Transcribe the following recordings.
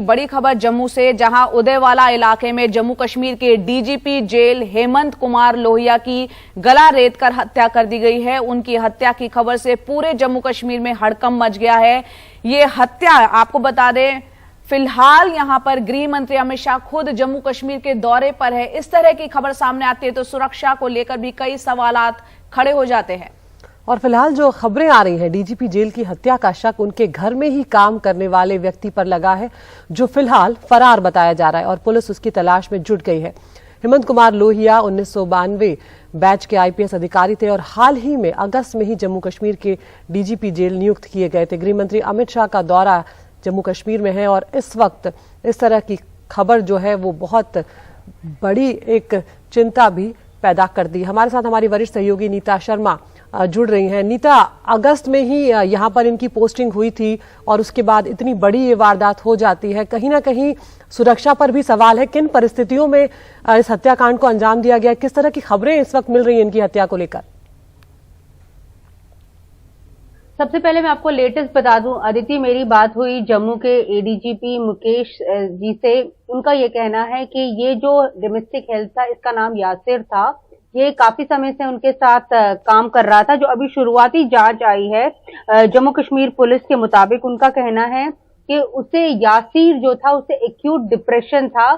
बड़ी खबर जम्मू से, जहां उदयवाला इलाके में जम्मू कश्मीर के डीजीपी जेल हेमंत कुमार लोहिया की गला रेतकर हत्या कर दी गई है। उनकी हत्या की खबर से पूरे जम्मू कश्मीर में हड़कंप मच गया है। ये हत्या, आपको बता दें, फिलहाल यहां पर गृह मंत्री अमित शाह खुद जम्मू कश्मीर के दौरे पर है। इस तरह की खबर सामने आती है तो सुरक्षा को लेकर भी कई सवालात खड़े हो जाते हैं। और फिलहाल जो खबरें आ रही हैं, डीजीपी जेल की हत्या का शक उनके घर में ही काम करने वाले व्यक्ति पर लगा है, जो फिलहाल फरार बताया जा रहा है और पुलिस उसकी तलाश में जुट गई है। हेमंत कुमार लोहिया 1992 बैच के आईपीएस अधिकारी थे और हाल ही में अगस्त में ही जम्मू कश्मीर के डीजीपी जेल नियुक्त किए गए थे। गृह मंत्री अमित शाह का दौरा जम्मू कश्मीर में है और इस वक्त इस तरह की खबर जो है वो बहुत बड़ी एक चिंता भी पैदा कर दी। हमारे साथ हमारी वरिष्ठ सहयोगी नीता शर्मा जुड़ रही हैं। नीता, अगस्त में ही यहाँ पर इनकी पोस्टिंग हुई थी और उसके बाद इतनी बड़ी ये वारदात हो जाती है, कहीं ना कहीं सुरक्षा पर भी सवाल है। किन परिस्थितियों में इस हत्याकांड को अंजाम दिया गया, किस तरह की खबरें इस वक्त मिल रही हैं इनकी हत्या को लेकर? सबसे पहले मैं आपको लेटेस्ट बता दूं, अदिति, मेरी बात हुई जम्मू के एडीजीपी मुकेश जी से। उनका ये कहना है कि ये जो डोमेस्टिक हेल्थ था, इसका नाम यासिर था, ये काफी समय से उनके साथ काम कर रहा था। जो अभी शुरुआती जांच आई है जम्मू कश्मीर पुलिस के मुताबिक, उनका कहना है कि उसे यासिर जो था उसे एक्यूट डिप्रेशन था।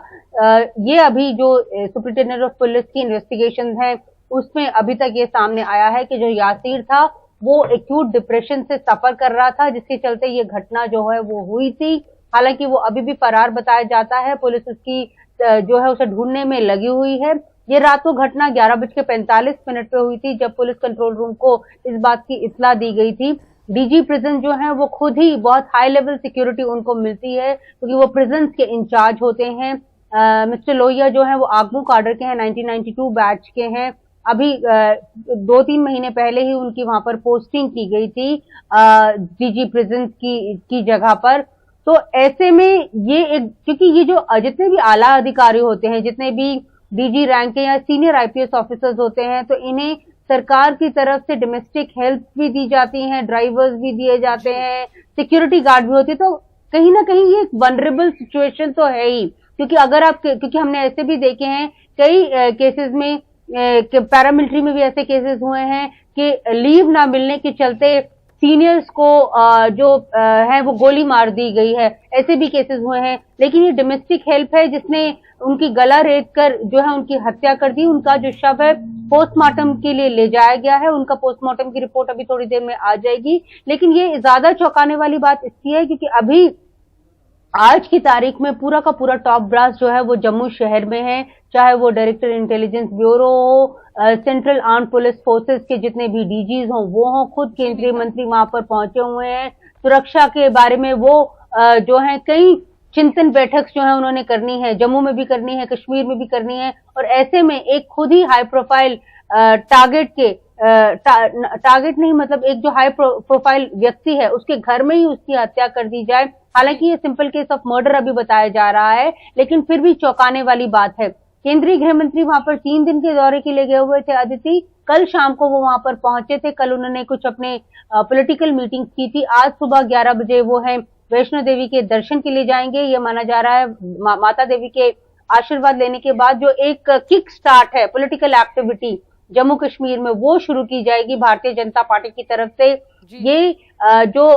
ये अभी जो सुपरिटेंडेंट ऑफ पुलिस की इन्वेस्टिगेशन है उसमें अभी तक ये सामने आया है कि जो यासिर था वो एक्यूट डिप्रेशन से सफर कर रहा था, जिसके चलते ये घटना जो है वो हुई थी। हालांकि वो अभी भी फरार बताया जाता है। पुलिस उसकी जो है उसे ढूंढने में लगी हुई है। ये रात को घटना 11:45 पे हुई थी, जब पुलिस कंट्रोल रूम को इस बात की इत्तला दी गई थी। डीजी प्रिजन जो है वो खुद ही बहुत हाई लेवल सिक्योरिटी उनको मिलती है, क्योंकि वो प्रिजन्स के इंचार्ज होते हैं। मिस्टर लोहिया जो है वो आगमू काडर के हैं, 1992 बैच के हैं। अभी 2-3 महीने पहले ही उनकी वहां पर पोस्टिंग की गई थी डीजी प्रिजन की जगह पर। तो ऐसे में ये एक, क्योंकि ये जो जितने भी आला अधिकारी होते हैं, जितने भी डीजी रैंक के या सीनियर आईपीएस ऑफिसर्स होते हैं, तो इन्हें सरकार की तरफ से डोमेस्टिक हेल्प भी दी जाती है, ड्राइवर्स भी दिए जाते हैं, सिक्योरिटी गार्ड भी होती है। तो कहीं ना कहीं ये एक वनरेबल सिचुएशन तो है ही, क्योंकि अगर आप, क्योंकि हमने ऐसे भी देखे हैं कई केसेस में, पैरामिलिट्री में भी ऐसे केसेस हुए हैं कि लीव ना मिलने के चलते सीनियर्स को जो है वो गोली मार दी गई है। ऐसे भी केसेस हुए हैं। लेकिन ये डोमेस्टिक हेल्प है जिसने उनकी गला रेत कर जो है उनकी हत्या कर दी। उनका जो शव है पोस्टमार्टम के लिए ले जाया गया है। उनका पोस्टमार्टम की रिपोर्ट अभी थोड़ी देर में आ जाएगी। लेकिन ये ज्यादा चौंकाने वाली बात इसकी है क्योंकि अभी आज की तारीख में पूरा का पूरा टॉप ब्रास जो है वो जम्मू शहर में है, चाहे वो डायरेक्टर इंटेलिजेंस ब्यूरो हो, सेंट्रल आर्म पुलिस फोर्सेस के जितने भी डीजीज हों वो हों, खुद केंद्रीय मंत्री वहां पर पहुंचे हुए हैं। सुरक्षा के बारे में वो जो है कई चिंतन बैठक जो है उन्होंने करनी है, जम्मू में भी करनी है, कश्मीर में भी करनी है। और ऐसे में एक खुद ही हाई प्रोफाइल टारगेट नहीं, मतलब एक जो हाई प्रोफाइल व्यक्ति है उसके घर में ही उसकी हत्या कर दी जाए। हालांकि ये सिंपल केस ऑफ मर्डर अभी बताया जा रहा है, लेकिन फिर भी चौंकाने वाली बात है। केंद्रीय गृह मंत्री वहां पर 3 दिन के दौरे के लिए गए हुए थे अदिति। कल शाम को वो वहां पर पहुंचे थे। कल उन्होंने कुछ अपने पॉलिटिकल मीटिंग्स की थी। आज सुबह 11 बजे वो है वैष्णो देवी के दर्शन के लिए जाएंगे। ये माना जा रहा है माता देवी के आशीर्वाद लेने के बाद जो एक किक स्टार्ट है पॉलिटिकल एक्टिविटी जम्मू कश्मीर में, वो शुरू की जाएगी भारतीय जनता पार्टी की तरफ से। ये जो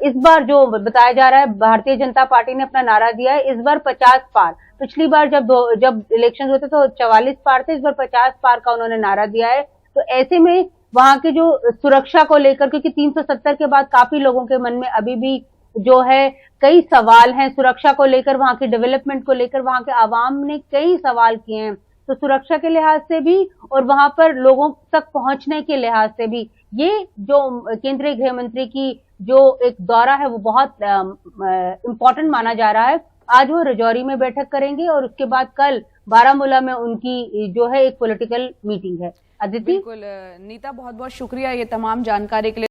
इस बार जो बताया जा रहा है, भारतीय जनता पार्टी ने अपना नारा दिया है इस बार 50 पार। पिछली बार जब इलेक्शन होते तो 44 पार थे, इस बार 50 पार का उन्होंने नारा दिया है। तो ऐसे में वहां के जो सुरक्षा को लेकर, क्योंकि 370 के बाद काफी लोगों के मन में अभी भी जो है कई सवाल हैं सुरक्षा को लेकर, वहां की डेवलपमेंट को लेकर वहां के आवाम ने कई सवाल किए हैं। तो सुरक्षा के लिहाज से भी और वहां पर लोगों तक पहुंचने के लिहाज से भी ये जो केंद्रीय गृह मंत्री की जो एक दौरा है वो बहुत इम्पोर्टेंट माना जा रहा है। आज वो राजौरी में बैठक करेंगे और उसके बाद कल बारामूला में उनकी जो है एक पॉलिटिकल मीटिंग है। अदिति, बिल्कुल नीता, बहुत बहुत शुक्रिया ये तमाम जानकारी के लिए।